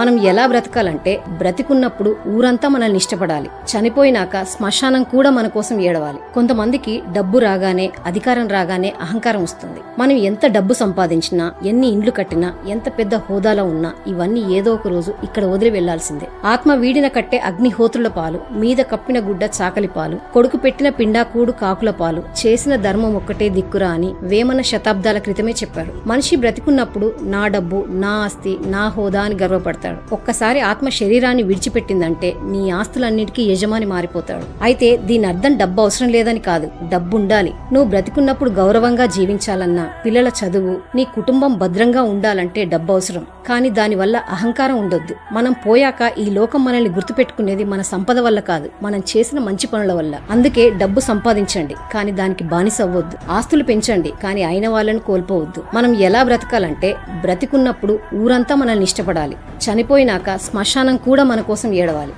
మనం ఎలా బ్రతకాలంటే బ్రతికున్నప్పుడు ఊరంతా మనల్ని ఇష్టపడాలి, చనిపోయినాక శ్మశానం కూడా మన కోసం ఏడవాలి. కొంతమందికి డబ్బు రాగానే, అధికారం రాగానే అహంకారం వస్తుంది. మనం ఎంత డబ్బు సంపాదించినా, ఎన్ని ఇండ్లు కట్టినా, ఎంత పెద్ద హోదాలో ఉన్నా ఇవన్నీ ఏదో ఒక రోజు ఇక్కడ వదిలి వెళ్లాల్సిందే. ఆత్మ వీడిన కట్టే అగ్నిహోత్రుల పాలు, మీద కప్పిన గుడ్డ చాకలి పాలు, కొడుకు పెట్టిన పిండాకూడు కాకుల పాలు, చేసిన ధర్మం ఒక్కటే దిక్కురా అని వేమన శతాబ్దాల క్రితమే చెప్పాడు. మనిషి బ్రతికున్నప్పుడు నా డబ్బు, నా ఆస్తి, నా హోదా అని గర్వపడతాడు. ఒక్కసారి ఆత్మ శరీరాన్ని విడిచిపెట్టిందంటే నీ ఆస్తులన్నిటికీ యజమాని మారిపోతాడు. అయితే దీని అర్థం డబ్బు అవసరం లేదని కాదు, డబ్బు ఉండాలి. నువ్వు బ్రతికున్నప్పుడు గౌరవంగా జీవించాలన్నా, పిల్లల చదువు, నీ కుటుంబం భద్రంగా ఉండాలంటే డబ్బు అవసరం. కానీ దానివల్ల అహంకారం ఉండొద్దు. మనం పోయాక ఈ లోకం మనల్ని గుర్తుపెట్టుకునేది మన సంపద వల్ల కాదు, మనం చేసిన మంచి పనుల వల్ల. అందుకే డబ్బు సంపాదించండి, కానీ దానికి బానిస అవ్వద్దు. ఆస్తులు పెంచండి, కానీ అయిన వాళ్ళని కోల్పోవద్దు. మనం ఎలా బ్రతకాలంటే బ్రతికున్నప్పుడు ఊరంతా మనల్ని ఇష్టపడాలి, చనిపోయినాక శ్మశానం కూడా మన కోసం ఏడవాలి.